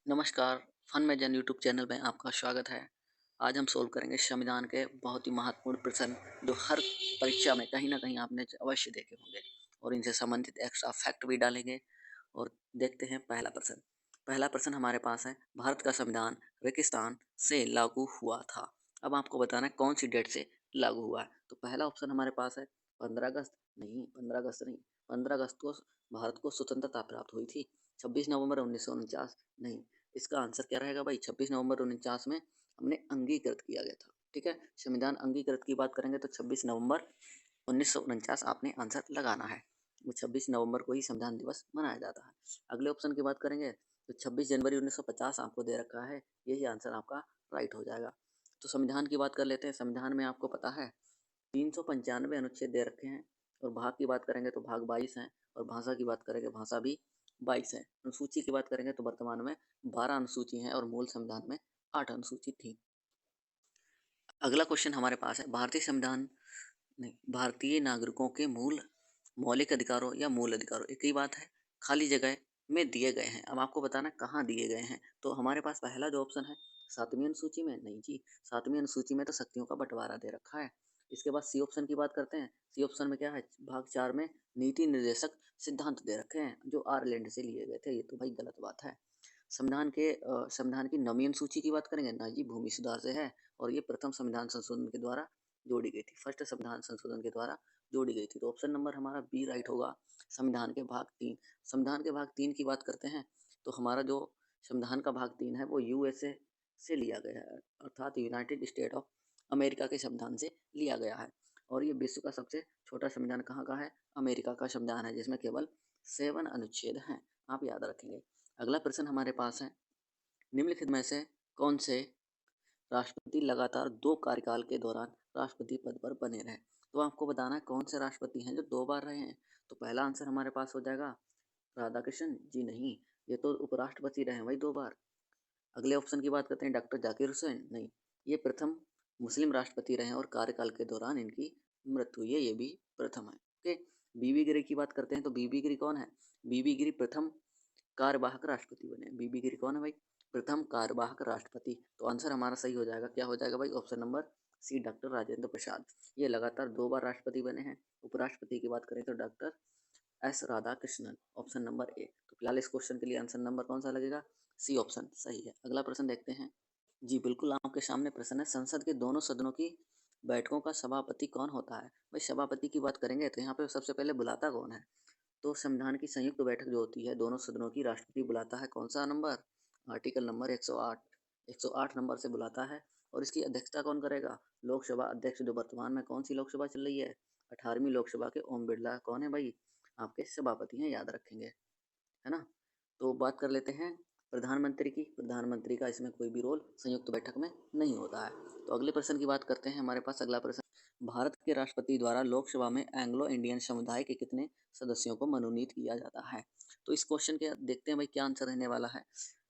नमस्कार, फन में जन यूट्यूब चैनल में आपका स्वागत है। आज हम सोल्व करेंगे संविधान के बहुत ही महत्वपूर्ण प्रश्न जो हर परीक्षा में कहीं न कहीं आपने अवश्य देखे होंगे और इनसे संबंधित एक्स्ट्रा फैक्ट भी डालेंगे और देखते हैं पहला प्रश्न। पहला प्रश्न हमारे पास है, भारत का संविधान पाकिस्तान से लागू हुआ था। अब आपको बताना है कौन सी डेट से लागू हुआ है। तो पहला ऑप्शन हमारे पास है 15 अगस्त, नहीं 15 अगस्त नहीं, 15 अगस्त को भारत को स्वतंत्रता प्राप्त हुई थी। 26 नवंबर 1949 नहीं, इसका आंसर क्या रहेगा भाई? 26 नवंबर 49 में हमने अंगीकृत किया गया था। ठीक है, संविधान अंगीकृत की बात करेंगे तो 26 नवंबर 1949 आपने आंसर लगाना है। वो 26 नवंबर को ही संविधान दिवस मनाया जाता है। अगले ऑप्शन की बात करेंगे तो 26 जनवरी 1950 आपको दे रखा है, यही आंसर आपका राइट हो जाएगा। तो संविधान की बात कर लेते हैं। संविधान में आपको पता है 395 अनुच्छेद दे रखे हैं और भाग की बात करेंगे तो भाग 22 हैं और भाषा की बात करेंगे भाषा भी 22 है। अनुसूची की बात करेंगे तो वर्तमान में 12 अनुसूची हैं और मूल संविधान में 8 अनुसूची थी। अगला क्वेश्चन हमारे पास है, भारतीय संविधान नहीं, भारतीय नागरिकों के मूल मौलिक अधिकारों या मूल अधिकारों एक ही बात है, खाली जगह में दिए गए हैं। अब आपको बताना कहाँ दिए गए हैं। तो हमारे पास पहला जो ऑप्शन है 7वीं अनुसूची में, नहीं जी, 7वीं अनुसूची में तो शक्तियों का बंटवारा दे रखा है। इसके बाद सी ऑप्शन की बात करते हैं। सी ऑप्शन में क्या है, भाग 4 में नीति निर्देशक सिद्धांत दे रखे हैं जो आयरलैंड से लिए गए थे। ये तो भाई गलत बात है। संविधान की 9वीं अनुसूची की बात करेंगे ना जी, भूमि सुधार से है और ये प्रथम संविधान संशोधन के द्वारा जोड़ी गई थी। फर्स्ट संविधान संशोधन के द्वारा जोड़ी गई थी। तो ऑप्शन नंबर हमारा बी राइट होगा। संविधान के भाग 3, संविधान के भाग 3 की बात करते हैं तो हमारा जो संविधान का भाग 3 है वो यूएसए से लिया गया है, अर्थात यूनाइटेड स्टेट ऑफ अमेरिका के संविधान से लिया गया है। और ये विश्व का सबसे छोटा संविधान कहाँ का है? अमेरिका का संविधान है, जिसमें केवल 7 अनुच्छेद हैं। आप याद रखेंगे। अगला प्रश्न हमारे पास है, निम्नलिखित में से कौन से राष्ट्रपति लगातार 2 कार्यकाल के दौरान राष्ट्रपति पद पर बने रहे? तो आपको बताना है कौन से राष्ट्रपति हैं जो 2 बार रहे हैं। तो पहला आंसर हमारे पास हो जाएगा राधाकृष्णन जी, नहीं, ये तो उपराष्ट्रपति रहे हैं भाई 2 बार। अगले ऑप्शन की बात करते हैं डॉक्टर जाकिर हुसैन, नहीं, ये प्रथम मुस्लिम राष्ट्रपति रहे हैं और कार्यकाल के दौरान इनकी मृत्यु हुई है, ये भी प्रथम है। ओके, बीबी गिरी की बात करते हैं तो बीबी गिरी कौन है? बीबी गिरी प्रथम कार्यवाहक राष्ट्रपति बने। बीबी गिरी कौन है भाई? प्रथम कार्यवाहक राष्ट्रपति। तो आंसर हमारा सही हो जाएगा, क्या हो जाएगा भाई? Option number C, doctor Rajendra Prasad. ये लगातार 2 बार राष्ट्रपति बने हैं। उपराष्ट्रपति की बात करें तो doctor S Radhakrishnan, option number A. तो फिलहाल इस क्वेश्चन के लिए आंसर नंबर कौन सा लगेगा? सी ऑप्शन सही है। अगला प्रश्न देखते हैं। जी बिल्कुल, आपके सामने प्रश्न है, संसद के दोनों सदनों की बैठकों का सभापति कौन होता है? भाई सभापति की बात करेंगे तो यहाँ पे सबसे पहले बुलाता कौन है? तो संविधान की संयुक्त बैठक जो होती है दोनों सदनों की, राष्ट्रपति बुलाता है। कौन सा नंबर? आर्टिकल नंबर 108, 108 नंबर से बुलाता है। और इसकी अध्यक्षता कौन करेगा? लोकसभा अध्यक्ष, जो वर्तमान में कौन सी लोकसभा चल रही है? 18वीं लोकसभा के ओम बिरला कौन है भाई? आपके सभापति हैं, याद रखेंगे, है ना। तो बात कर लेते हैं प्रधानमंत्री की। प्रधानमंत्री का इसमें कोई भी रोल संयुक्त बैठक में नहीं होता है। तो अगले प्रश्न की बात करते हैं। हमारे पास अगला प्रश्न, भारत के राष्ट्रपति द्वारा लोकसभा में एंग्लो इंडियन समुदाय के कितने सदस्यों को मनोनीत किया जाता है? तो इस क्वेश्चन के देखते हैं भाई क्या आंसर रहने वाला है।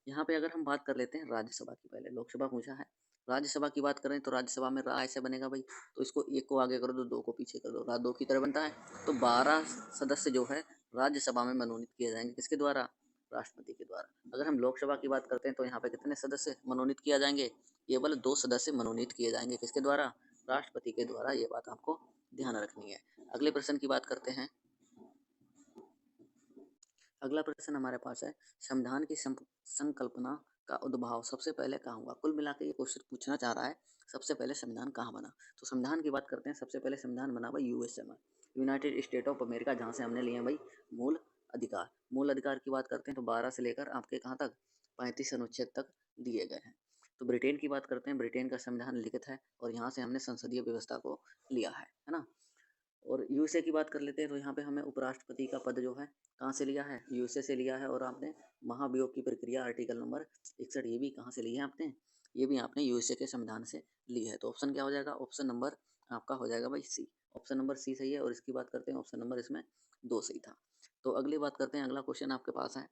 यहाँ पे अगर हम बात कर लेते हैं राज्यसभा की, पहले लोकसभा पूछा है, राज्यसभा की बात करें तो राज्यसभा में रा ऐसे बनेगा भाई, तो इसको एक को आगे कर दो, दो को पीछे कर दो, रा दो की तरह बनता है। तो 12 सदस्य जो है राज्यसभा में मनोनीत किए जाएंगे, किसके द्वारा? राष्ट्रपति के द्वारा। अगर हम लोकसभा की बात करते हैं तो यहाँ पे कितने सदस्य मनोनीत किया जाएंगे? केवल 2 सदस्य मनोनीत किए जाएंगे, किसके द्वारा? राष्ट्रपति के द्वारा। ये बात आपको ध्यान रखनी है। अगले प्रश्न की बात करते हैं। अगला प्रश्न हमारे पास है, संविधान की संकल्पना का उद्भव सबसे पहले कहाँ हुआ? कुल मिला के ये क्वेश्चन पूछना चाह रहा है सबसे पहले संविधान कहाँ बना। तो संविधान की बात करते हैं, सबसे पहले संविधान बना भाई यूएसए में, यूनाइटेड स्टेट ऑफ अमेरिका, जहाँ से हमने लिए हैं भाई मूल अधिकार। मूल अधिकार की बात करते हैं तो 12 से लेकर आपके कहाँ तक? 35 अनुच्छेद तक दिए गए हैं। तो ब्रिटेन की बात करते हैं, ब्रिटेन का संविधान लिखित है और यहाँ से हमने संसदीय व्यवस्था को लिया है ना। और यूएसए की बात कर लेते हैं तो यहाँ पे हमें उपराष्ट्रपति का पद जो है कहाँ से लिया है? यूएसए से लिया है। और आपने महाभियोग की प्रक्रिया आर्टिकल नंबर 61, ये भी कहाँ से ली है आपने? ये भी आपने यूएसए के संविधान से ली है। तो ऑप्शन क्या हो जाएगा? ऑप्शन नंबर आपका हो जाएगा भाई सी। ऑप्शन नंबर सी सही है। और इसकी बात करते हैं, ऑप्शन नंबर इसमें 2 सही था। तो अगली बात करते हैं, अगला क्वेश्चन आपके पास है।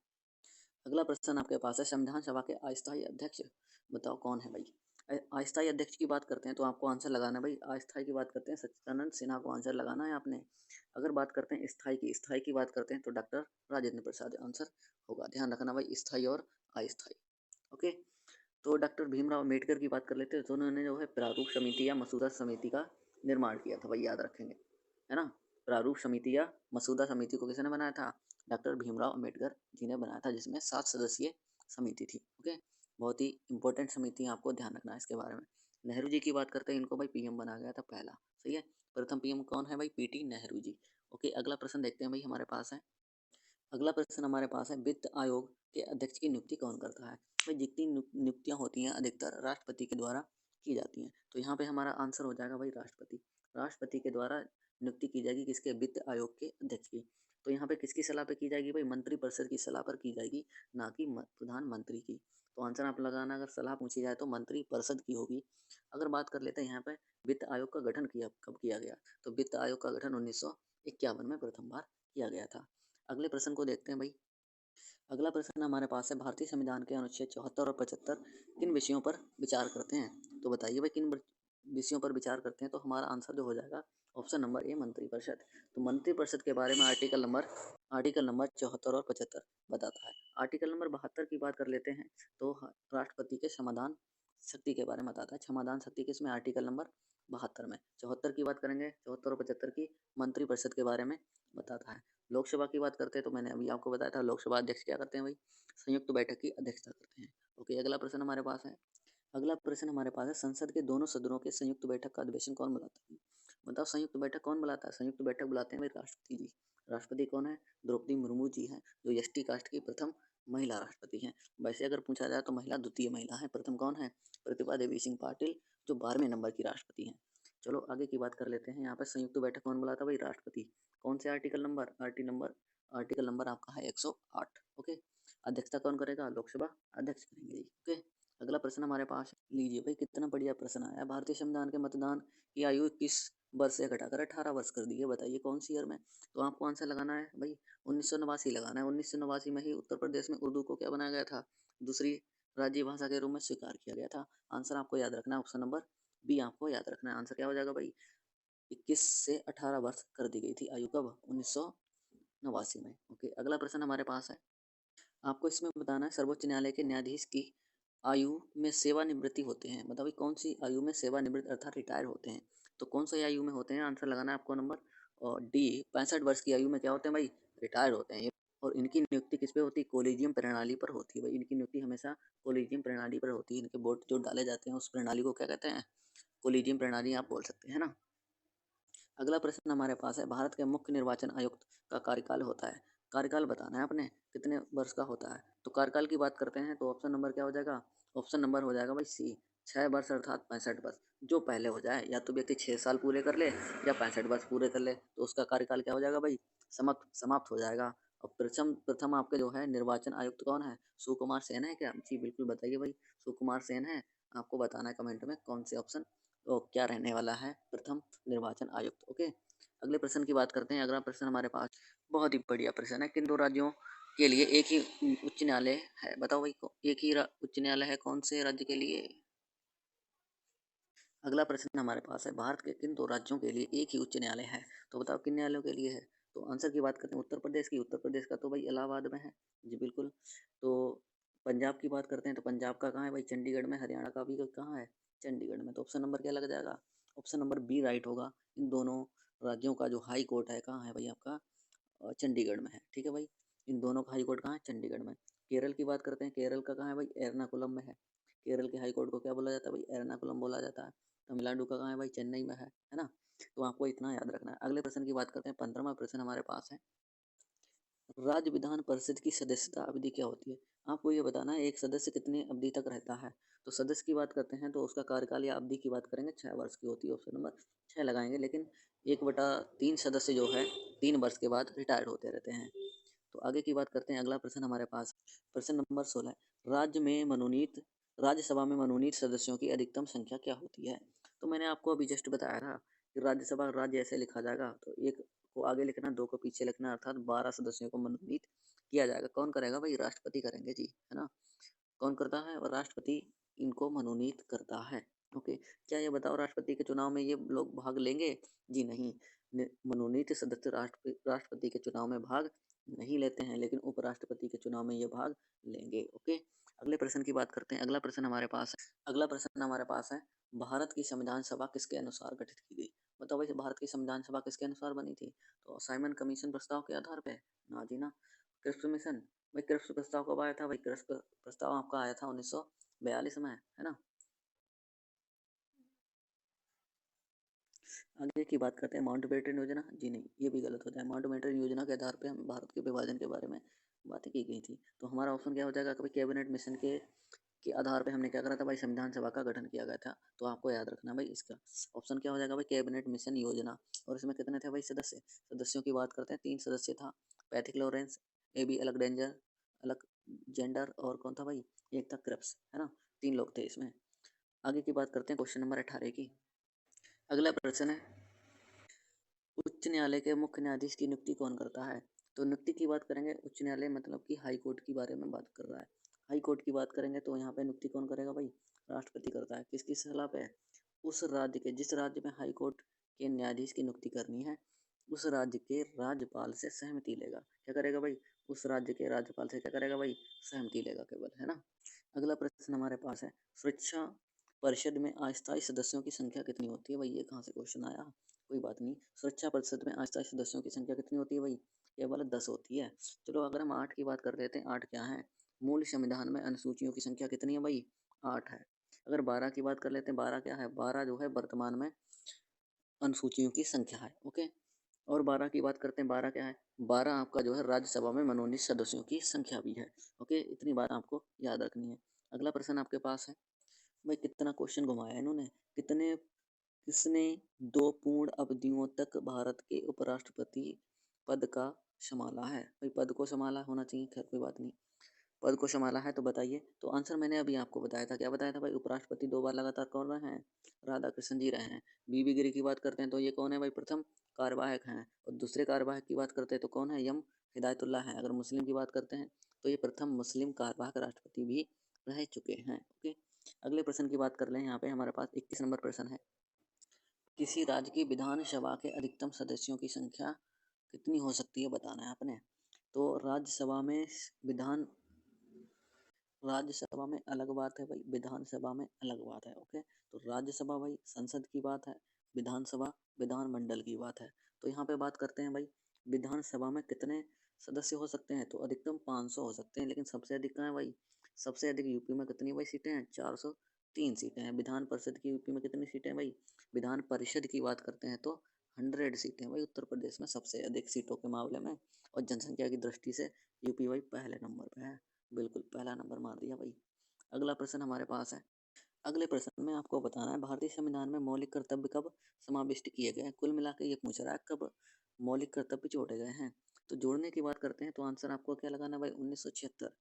अगला प्रश्न आपके पास है, संविधान सभा के अस्थायी अध्यक्ष बताओ कौन है भाई? अस्थायी अध्यक्ष की बात करते हैं तो आपको आंसर लगाना है भाई, अस्थायी की बात करते हैं सच्चिदानंद सिन्हा को आंसर लगाना है आपने। अगर बात करते हैं स्थायी की बात करते हैं तो डॉक्टर राजेंद्र प्रसाद आंसर होगा। ध्यान रखना भाई, स्थायी और अस्थायी। ओके। तो डॉक्टर भीमराव अम्बेडकर की बात कर लेते हैं, तो उन्होंने जो है प्रारूप समिति या मसूदा समिति का निर्माण किया था, भाई याद रखेंगे, है ना। प्रारूप समिति या मसूदा समिति को किसने बनाया था? डॉक्टर भीमराव अम्बेडकर जी ने बनाया था, जिसमें 7 सदस्यीय समिति थी। ओके, बहुत ही इंपॉर्टेंट समिति है, आपको ध्यान रखना है इसके बारे में। नेहरू जी की बात करते हैं, इनको भाई पीएम बनाया गया था पहला, सही है। प्रथम पीएम कौन है भाई? पीटी नेहरू जी। ओके, अगला प्रश्न देखते हैं भाई हमारे पास है। अगला प्रश्न हमारे पास है, वित्त आयोग के अध्यक्ष की नियुक्ति कौन करता है? भाई जितनी नियुक्तियां होती हैं अधिकतर राष्ट्रपति के द्वारा की जाती हैं, तो यहाँ पे हमारा आंसर हो जाएगा भाई राष्ट्रपति। राष्ट्रपति के द्वारा नियुक्ति की जाएगी, किसके? वित्त आयोग के अध्यक्ष की। तो यहाँ पे किसकी सलाह पे की जाएगी भाई? मंत्रिपरिषद की सलाह पर की जाएगी, ना कि प्रधानमंत्री की। तो आंसर आप लगाना, अगर सलाह पूछी जाए तो मंत्रिपरिषद की होगी। अगर बात कर लेते हैं यहाँ पे वित्त आयोग का गठन किया कब किया गया, तो वित्त आयोग का गठन 1951 में प्रथम बार किया गया था। अगले प्रश्न को देखते हैं भाई। अगला प्रश्न हमारे पास है, भारतीय संविधान के अनुच्छेद 74 और 75 किन विषयों पर विचार करते हैं? तो बताइए भाई किन विषयों पर विचार करते हैं? तो हमारा आंसर जो हो जाएगा ऑप्शन नंबर ए, मंत्रिपरिषद। तो मंत्रिपरिषद के बारे में आर्टिकल नंबर 74 और 75 बताता है। आर्टिकल नंबर 72 की बात कर लेते हैं, तो राष्ट्रपति के समाधान शक्ति के बारे में बताता है। समाधान शक्ति किसमें? आर्टिकल नंबर 72 में। 74 की बात करेंगे, 74 और 75 की मंत्रिपरिषद के बारे में बताता है। लोकसभा की बात करते हैं, तो मैंने अभी आपको बताया था लोकसभा अध्यक्ष क्या करते हैं भाई? संयुक्त बैठक की अध्यक्षता करते हैं। ओके, अगला प्रश्न हमारे पास है। अगला प्रश्न हमारे पास है, संसद के दोनों सदनों के संयुक्त बैठक का अधिवेशन कौन बुलाता है? बताओ, संयुक्त बैठक कौन बुलाता है? संयुक्त बैठक बुलाते हैं भाई राष्ट्रपति जी। राष्ट्रपति कौन है? द्रौपदी मुर्मू जी हैं, जो एसटी कास्ट की प्रथम महिला राष्ट्रपति हैं। वैसे अगर पूछा जाए तो महिला द्वितीय महिला है, प्रथम कौन है? प्रतिभा देवी सिंह पाटिल, जो 12वें नंबर की राष्ट्रपति हैं। चलो आगे की बात कर लेते हैं। यहाँ पर संयुक्त बैठक कौन बुलाता है भाई? राष्ट्रपति। कौन से आर्टिकल नंबर? आर्टिकल नंबर आपका है 108। ओके, अध्यक्षता कौन करेगा? लोकसभा अध्यक्ष करेंगे जी। ओके, अगला प्रश्न हमारे पास लीजिए भाई, कितना बढ़िया प्रश्न आया। भारतीय संविधान के मतदान की आयु 21 वर्ष से घटाकर 18 वर्ष कर दी है, बताइए कौन सी ईयर में? तो आपको आंसर लगाना है भाई 1989 लगाना है। 1989 में ही उत्तर प्रदेश में उर्दू को क्या बनाया गया था? दूसरी राज्य भाषा के रूप में स्वीकार किया गया था। आंसर आपको याद रखना है, ऑप्शन नंबर बी आपको याद रखना है। आंसर क्या हो जाएगा भाई? 21 से 18 वर्ष कर दी गई थी आयु, कब? 1989 में। ओके, अगला प्रश्न हमारे पास है। आपको इसमें बताना है, सर्वोच्च न्यायालय के न्यायाधीश की आयु में सेवानिवृत्ति होते हैं, बताओ कौन सी आयु में सेवानिवृत्त अर्थात रिटायर होते हैं? तो कौन सी आयु में होते हैं? आंसर लगाना है आपको नंबर और डी, 65 वर्ष की आयु में क्या होते हैं भाई? रिटायर होते हैं। और इनकी नियुक्ति किस पे होती है? कोलेजियम प्रणाली पर होती है भाई। इनकी नियुक्ति हमेशा कोलेजियम प्रणाली पर होती है। इनके वोट जो डाले जाते हैं उस प्रणाली को क्या कहते हैं? कोलेजियम प्रणाली आप बोल सकते हैं ना। अगला प्रश्न हमारे पास है, भारत के मुख्य निर्वाचन आयुक्त का कार्यकाल होता है, कार्यकाल बताना है आपने कितने वर्ष का होता है? तो कार्यकाल की बात करते हैं तो ऑप्शन नंबर क्या हो जाएगा? ऑप्शन नंबर हो जाएगा भाई सी, 6 वर्ष अर्थात 65 वर्ष। जो पहले हो जाए, या तो व्यक्ति 6 साल पूरे कर ले या 65 वर्ष पूरे कर ले, तो उसका कार्यकाल क्या हो जाएगा भाई? समाप्त समाप्त हो जाएगा। और प्रथम प्रथम आपके जो है निर्वाचन आयुक्त कौन है? सुकुमार सेन है क्या? जी बिल्कुल बताइए भाई, सुकुमार सेन है। आपको बताना है कमेंट में कौन से ऑप्शन तो क्या रहने वाला है प्रथम निर्वाचन आयुक्त। ओके, अगले प्रश्न की बात करते हैं। अगला प्रश्न हमारे पास बहुत ही बढ़िया प्रश्न है, किन दो राज्यों के लिए एक ही उच्च न्यायालय है? बताओ भाई, एक ही उच्च न्यायालय है, कौन से राज्य के लिए? अगला प्रश्न हमारे पास है, भारत के किन दो राज्यों के लिए एक ही उच्च न्यायालय है? तो बताओ किन न्यायालयों के लिए है? तो आंसर की बात करते हैं उत्तर प्रदेश की। उत्तर प्रदेश का तो भाई इलाहाबाद में है, जी बिल्कुल। तो पंजाब की बात करते हैं, तो पंजाब का कहाँ है भाई? चंडीगढ़ में। हरियाणा का भी कहाँ है? चंडीगढ़ में। तो ऑप्शन नंबर क्या लग जाएगा? ऑप्शन नंबर बी राइट होगा। इन दोनों राज्यों का जो हाई कोर्ट है कहाँ है भाई आपका? चंडीगढ़ में है। ठीक है भाई, इन दोनों का हाई कोर्ट कहाँ है? चंडीगढ़ में। केरल की बात करते हैं, केरल का कहाँ है भाई? एर्नाकुलम में है। केरल के हाई कोर्ट को क्या बोला जाता है भाई? एर्नाकुलम बोला जाता है। तमिलनाडु का कहाँ है भाई? चेन्नई में है ना। तो आपको इतना याद रखना है। अगले प्रश्न की बात करते हैं, 15वां प्रश्न हमारे पास है, राज्य विधान परिषद की सदस्यता अवधि क्या होती है? आपको ये बताना है एक सदस्य कितनी अवधि तक रहता है। तो सदस्य की बात करते हैं तो उसका कार्यकाल या अवधि की बात करेंगे 6 वर्ष की होती है, ऑप्शन नंबर 6 लगाएंगे। लेकिन 1/3 सदस्य जो है 3 वर्ष के बाद रिटायर होते रहते हैं। तो आगे की बात करते हैं। अगला प्रश्न हमारे पास प्रश्न नंबर 16, राज्य में मनोनीत राज्यसभा में मनोनीत सदस्यों की अधिकतम संख्या क्या होती है? तो मैंने आपको अभी जस्ट बताया था कि राज्यसभा राज्य ऐसे लिखा जाएगा, तो एक को आगे लिखना, दो को पीछे लिखना, अर्थात 12 सदस्यों को मनोनीत किया जाएगा। कौन करेगा भाई? राष्ट्रपति करेंगे जी, है ना। कौन करता है? और राष्ट्रपति इनको मनोनीत करता है। ओके, क्या ये बताओ राष्ट्रपति के चुनाव में ये लोग भाग लेंगे? जी नहीं। मनोनीत सदस्य राष्ट्रपति के चुनाव में भाग नहीं लेते हैं, लेकिन उपराष्ट्रपति के चुनाव में ये भाग लेंगे। ओके, अगले प्रश्न की बात करते हैं। अगला प्रश्न हमारे पास है, भारत की संविधान सभा किसके अनुसार गठित की गई? बताओ भाई, भारत की संविधान सभा किसके अनुसार बनी थी? तो साइमन कमीशन प्रस्ताव के आधार पे? ना जी ना। Cripps mission? भाई क्रिप्स प्रस्ताव कब आया था? भाई क्रिप्स प्रस्ताव आपका आया था 1942 में, है ना। आगे की बात करते हैं, माउंटबेटन योजना। जी नहीं, ये भी गलत होता है। माउंटबेटन योजना के आधार पे हम भारत के विभाजन के बारे में बातें की गई थी। तो हमारा ऑप्शन क्या हो जाएगा? कभी कैबिनेट मिशन के आधार पे हमने क्या करा था भाई? संविधान सभा का गठन किया गया था। तो आपको याद रखना भाई, इसका ऑप्शन क्या हो जाएगा भाई? कैबिनेट मिशन योजना। और इसमें कितने थे भाई सदस्य? सदस्यों की बात करते हैं, 3 सदस्य था। पैथिक लॉरेंस, एबी अलेक्जेंडर और कौन था भाई? एक था क्रिप्स, है ना। 3 लोग थे इसमें। आगे की बात करते हैं क्वेश्चन नंबर 18 की। अगला प्रश्न है, उच्च न्यायालय के मुख्य न्यायाधीश की नियुक्ति कौन करता है? तो नियुक्ति की बात करेंगे, उच्च न्यायालय मतलब कि हाई कोर्ट के बारे में बात कर रहा है। हाई कोर्ट की बात करेंगे तो यहाँ पे नियुक्ति कौन करेगा भाई? राष्ट्रपति करता है। किसकी सलाह पे? उस राज्य के, जिस राज्य में हाई कोर्ट के न्यायाधीश की नियुक्ति करनी है, उस राज्य के राज्यपाल से सहमति लेगा। क्या करेगा भाई? उस राज्य के राज्यपाल से क्या करेगा भाई? सहमति लेगा केवल, है ना। अगला प्रश्न हमारे पास है, सुरक्षा परिषद में अस्थायी सदस्यों की संख्या कितनी होती है? भाई ये कहाँ से क्वेश्चन आया? कोई बात नहीं। सुरक्षा परिषद में अस्थायी सदस्यों की संख्या कितनी होती है भाई? केवल 10 होती है। चलो अगर हम 8 की बात कर लेते हैं, 8 क्या है? मूल संविधान में अनुसूचियों की संख्या कितनी है भाई? 8 है। अगर 12 की बात कर लेते हैं, 12 क्या है? 12 जो है वर्तमान में अनुसूचियों की संख्या है। ओके। और 12 की बात करते हैं, 12 क्या है? 12 आपका जो है राज्यसभा में मनोनीत सदस्यों की संख्या भी है। ओके, इतनी बात आपको याद रखनी है। अगला प्रश्न आपके पास है, भाई कितना क्वेश्चन घुमाया इन्होंने। कितने किसने 2 पूर्ण अवधियों तक भारत के उपराष्ट्रपति पद का संभाला है? भाई पद को संभाला होना चाहिए, खैर कोई बात नहीं। पद को संभाला है तो बताइए। तो आंसर मैंने अभी आपको बताया था। क्या बताया था भाई? उपराष्ट्रपति 2 बार लगातार कौन रहे हैं? राधा कृष्ण जी रहे हैं। बीबी गिरी की बात करते हैं तो ये कौन है भाई? प्रथम कार्यवाहक हैं। और दूसरे कार्यवाहक की बात करते हैं तो कौन है? यम हिदायतुल्लाह हैं। अगर मुस्लिम की बात करते हैं तो ये प्रथम मुस्लिम कार्यवाहक राष्ट्रपति भी रह चुके हैं। ओके। अगले प्रश्न की बात कर लें। यहाँ पे हमारे पास 21 नंबर प्रश्न है, किसी राज्य की विधानसभा के अधिकतम सदस्यों की संख्या कितनी हो सकती है बताना है आपने। तो विधान राज्यसभा में अलग बात है भाई, विधानसभा में अलग बात है। ओके। तो राज्यसभा भाई संसद की बात है, विधानसभा विधानमंडल की बात है। तो यहाँ पे बात करते हैं भाई, विधानसभा में कितने सदस्य हो सकते हैं? तो अधिकतम 500 हो सकते हैं। लेकिन सबसे अधिक कहाँ है भाई? सबसे अधिक यूपी में कितनी भाई सीटें हैं? 403 सीटें हैं। विधान परिषद की यूपी में कितनी सीटें हैं भाई? विधान परिषद की बात करते हैं तो 100 सीटें भाई उत्तर प्रदेश में सबसे अधिक सीटों के मामले में। और जनसंख्या की दृष्टि से यूपी भाई पहले नंबर पे है। बिल्कुल पहला नंबर मार दिया भाई। अगला प्रश्न हमारे पास है, अगले प्रश्न में आपको बताना है, भारतीय संविधान में मौलिक कर्तव्य कब समाविष्ट किए गए हैं? कुल मिला के ये पूछ रहा है कब मौलिक कर्तव्य जोड़े गए हैं। तो जोड़ने की बात करते हैं तो आंसर आपको क्या लगाना है भाई? 1976।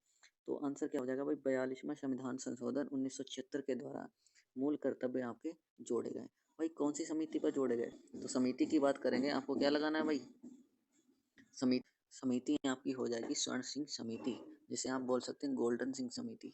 तो आंसर क्या हो जाएगा भाई? 42वां संविधान संशोधन 1976 के द्वारा मूल कर्तव्य आपके जोड़े गए। भाई कौन सी समिति पर जोड़े गए? तो समिति की बात करेंगे, आपको क्या लगाना है भाई? समिति समिति आपकी हो जाएगी स्वर्ण सिंह समिति, जिसे आप बोल सकते हैं गोल्डन सिंह समिति।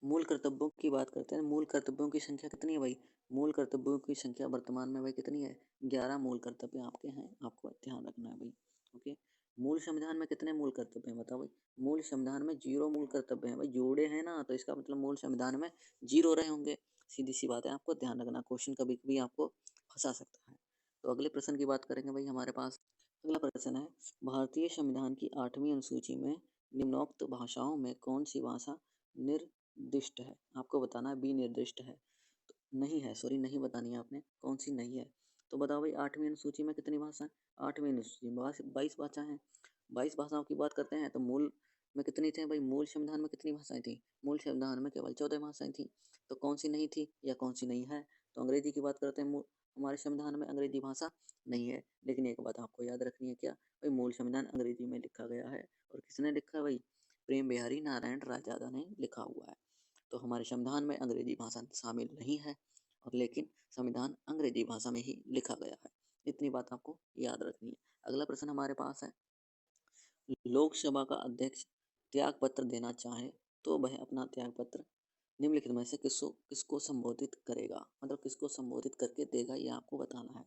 मूल कर्तव्यों की बात करते हैं। मूल कर्तव्यों की संख्या कितनी है भाई? मूल कर्तव्यों की संख्या वर्तमान में भाई कितनी है? 11 मूल कर्तव्य आपके हैं, आपको ध्यान रखना है भाई। ओके। मूल संविधान में कितने मूल कर्तव्य हैं बताओ भाई? मूल संविधान में 0 मूल कर्तव्य हैं भाई। जोड़े हैं ना, तो इसका मतलब मूल संविधान में 0 रहे होंगे। सीधी सी बात है, आपको ध्यान रखना। क्वेश्चन कभी कभी आपको फंसा सकता है। तो अगले प्रश्न की बात करेंगे भाई हमारे पास। अगला प्रश्न है, भारतीय संविधान की 8वीं अनुसूची में निम्नोक्त भाषाओं में कौन सी भाषा निर्दिष्ट है? आपको बताना है विनिर्दिष्ट है। तो नहीं है, सॉरी नहीं बतानी है आपने, कौन सी नहीं है। तो बताओ भाई 8वीं अनुसूची में कितनी भाषा है? 8वीं अनुसूची में 22 भाषा है। 22 भाषाओं की बात करते हैं तो मूल में कितनी थी भाई? मूल संविधान में कितनी भाषाएं थी? मूल संविधान में केवल 14 भाषाएं थी। तो कौन सी नहीं थी या कौन सी नहीं है? तो अंग्रेजी की बात करते हैं, हमारे संविधान में अंग्रेजी भाषा नहीं है। लेकिन एक बात आपको याद रखनी है, क्या भाई? मूल संविधान अंग्रेजी में लिखा गया है। और किसने लिखा है भाई? प्रेम बिहारी नारायण रायजादा ने लिखा हुआ है। तो हमारे संविधान में अंग्रेजी भाषा शामिल नहीं है, और लेकिन संविधान अंग्रेजी भाषा में ही लिखा गया है। इतनी बात आपको याद रखनी है। अगला प्रश्न हमारे पास है, लोकसभा का अध्यक्ष त्याग पत्र देना चाहे तो वह अपना त्यागपत्र निम्नलिखित में से किसको संबोधित करेगा, मतलब किसको संबोधित करके देगा, ये आपको बताना है।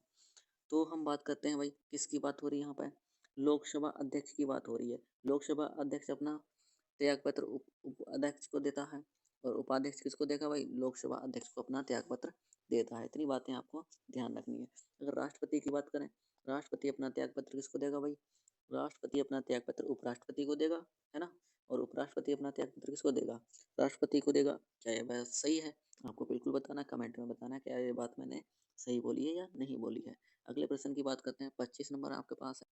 तो हम बात करते हैं भाई, किसकी बात हो रही है यहाँ पे? लोकसभा अध्यक्ष की बात हो रही है। लोकसभा अध्यक्ष अपना त्यागपत्र उपाध्यक्ष को देता है, और उपाध्यक्ष किसको देगा भाई? लोकसभा अध्यक्ष को अपना त्यागपत्र देता है। इतनी बातें आपको ध्यान रखनी है। अगर राष्ट्रपति की बात करें, राष्ट्रपति अपना त्यागपत्र किसको देगा भाई? राष्ट्रपति अपना त्यागपत्र उपराष्ट्रपति को देगा, है ना? और उपराष्ट्रपति अपना त्यागपत्र किसको देगा? राष्ट्रपति को देगा। क्या ये बात सही है? आपको बिल्कुल बताना, कमेंट में बताना क्या ये बात मैंने सही बोली है या नहीं बोली है। अगले प्रश्न की बात करते हैं। 25 नंबर आपके पास है।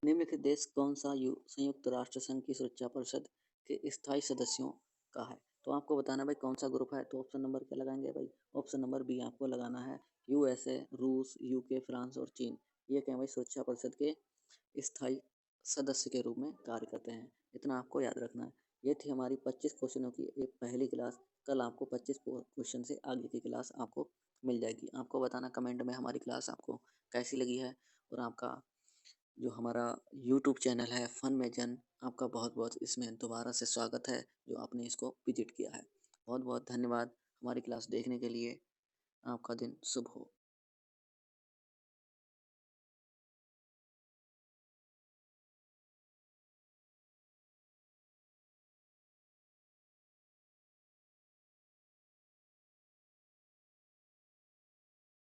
निम्नलिखित देश कौन सा संयुक्त राष्ट्र संघ की सुरक्षा परिषद के स्थायी सदस्यों का है? तो आपको बताना भाई कौन सा ग्रुप है। तो ऑप्शन नंबर क्या लगाएंगे भाई? ऑप्शन नंबर बी आपको लगाना है। यूएसए, रूस, यूके, फ्रांस और चीन, ये क्या भाई सुरक्षा परिषद के स्थायी सदस्य के रूप में कार्य करते हैं। इतना आपको याद रखना है। ये थी हमारी 25 क्वेश्चनों की एक पहली क्लास। कल आपको 25 क्वेश्चन से आगे की क्लास आपको मिल जाएगी। आपको बताना कमेंट में हमारी क्लास आपको कैसी लगी है। और आपका जो हमारा यूट्यूब चैनल है फन में जन, आपका बहुत बहुत इसमें दोबारा से स्वागत है, जो आपने इसको विजिट किया है। बहुत बहुत धन्यवाद हमारी क्लास देखने के लिए। आपका दिन शुभ हो।